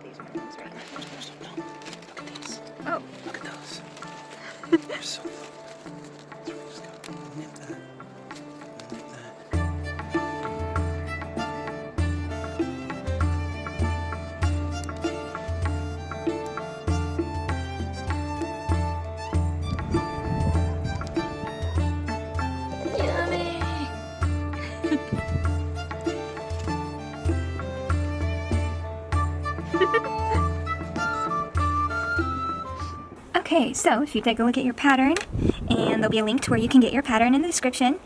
these ones, right? No, look at these. Oh. Look at those. They're so low. So we're just gonna knit that. Knit that. Yummy! Okay, so if you take a look at your pattern, and there'll be a link to where you can get your pattern in the description.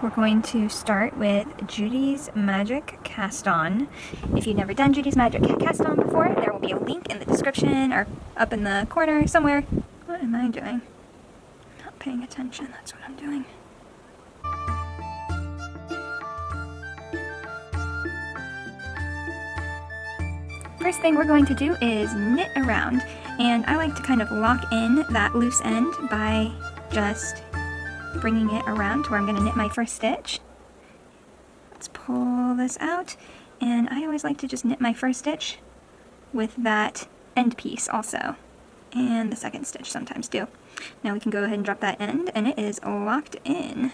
We're going to start with Judy's Magic Cast On. If you've never done Judy's Magic Cast On before, there will be a link in the description or up in the corner somewhere. What am I doing? Not paying attention, that's what I'm doing. First thing we're going to do is knit around, and I like to kind of lock in that loose end by just bringing it around to where I'm going to knit my first stitch. Let's pull this out, and I always like to just knit my first stitch with that end piece also, and the second stitch sometimes too. Now we can go ahead and drop that end, and it is locked in.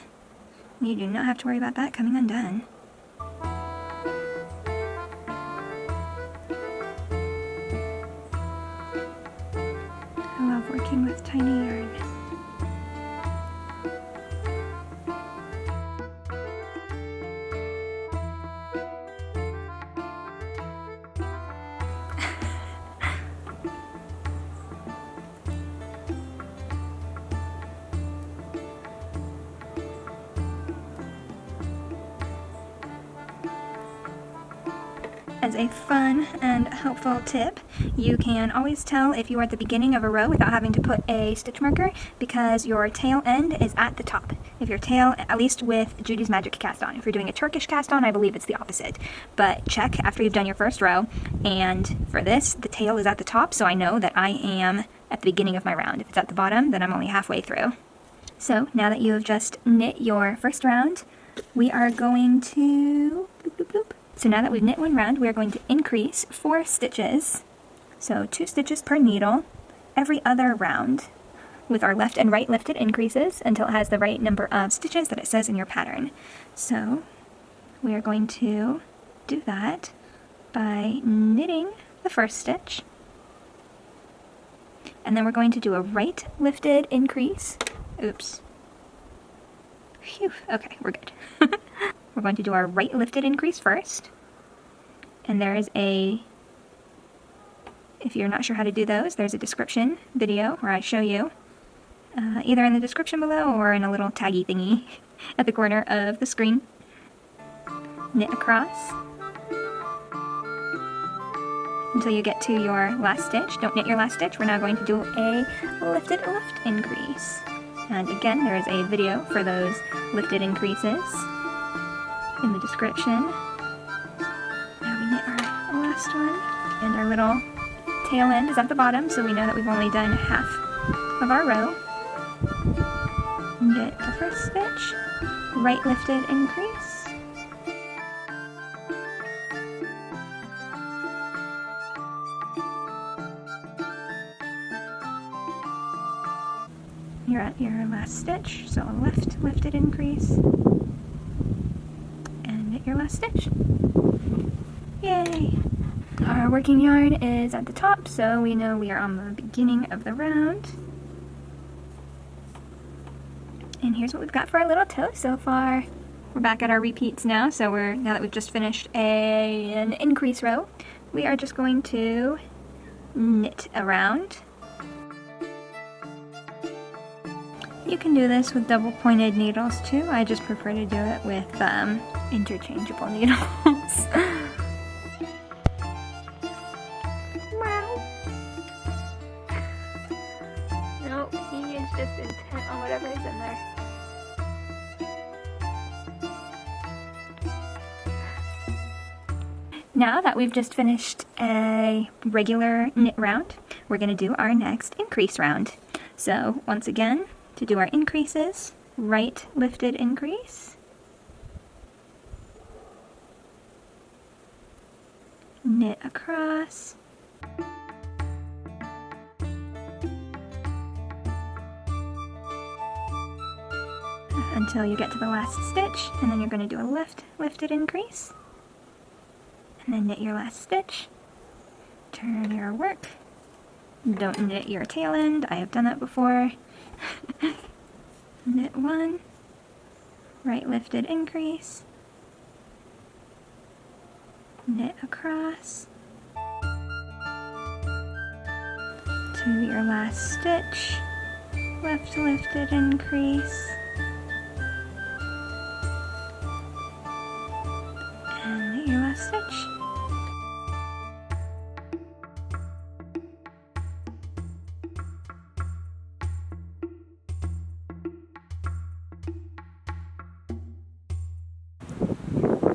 You do not have to worry about that coming undone. I love working with tiny yarn. As a fun and helpful tip, you can always tell if you are at the beginning of a row without having to put a stitch marker because your tail end is at the top. If your tail, at least with Judy's Magic Cast On, if you're doing a Turkish cast on, I believe it's the opposite. But check after you've done your first row, and for this, the tail is at the top, so I know that I am at the beginning of my round. If it's at the bottom, then I'm only halfway through. So now that you have just knit your first round, we are going to bloop, bloop, bloop. So now that we've knit one round, we are going to increase 4 stitches, so 2 stitches per needle, every other round, with our left and right lifted increases until it has the right number of stitches that it says in your pattern. So we are going to do that by knitting the first stitch, and then we're going to do a right lifted increase. Oops. Phew, okay, we're good. We're going to do our right lifted increase first, and there is a, if you're not sure how to do those, there's a description video where I show you, either in the description below or in a little taggy thingy at the corner of the screen. Knit across until you get to your last stitch. Don't knit your last stitch. We're now going to do a lifted left increase, and again there is a video for those lifted increases in the description. Now we knit our last one, and our little tail end is at the bottom, so we know that we've only done half of our row. Knit the first stitch, right lifted increase, you're at your last stitch, so a left lifted increase, your last stitch. Yay! Our working yarn is at the top, so we know we are on the beginning of the round. And here's what we've got for our little toe so far. We're back at our repeats now, so now that we've just finished an increase row, we are just going to knit around. You can do this with double pointed needles too. I just prefer to do it with interchangeable needles. Wow. Nope, he is just intent on whatever is in there. Now that we've just finished a regular knit round, we're going to do our next increase round. So once again, to do our increases, right lifted increase, knit across, Until you get to the last stitch, and then you're going to do a lifted increase, and then knit your last stitch, turn your work, don't knit your tail end, I have done that before, knit one, right lifted increase, knit across, to your last stitch, left lifted increase, and knit your last stitch.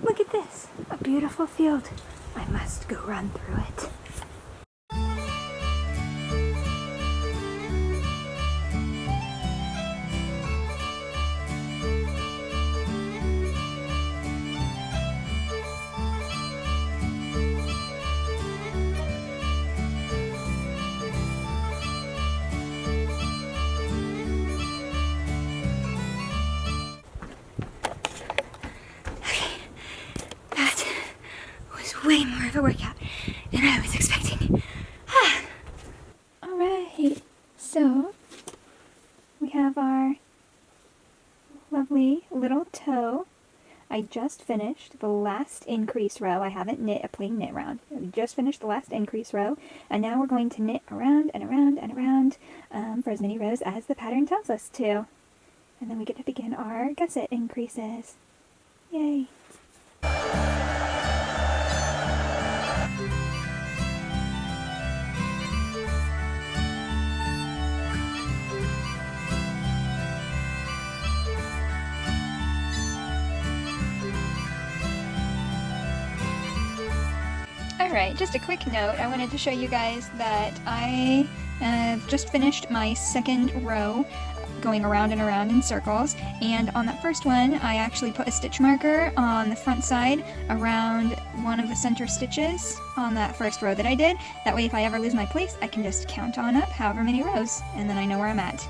Look at this, a beautiful field. I must go run through it. Way more of a workout than I was expecting. Alright, so we have our lovely little toe. I just finished the last increase row. I haven't knit a plain knit round. I just finished the last increase row, and now we're going to knit around and around and around for as many rows as the pattern tells us to. And then we get to begin our gusset increases. Yay! Alright, just a quick note, I wanted to show you guys that I have just finished my second row going around and around in circles, and on that first one I actually put a stitch marker on the front side around one of the center stitches on that first row that I did. That way if I ever lose my place I can just count on up however many rows and then I know where I'm at.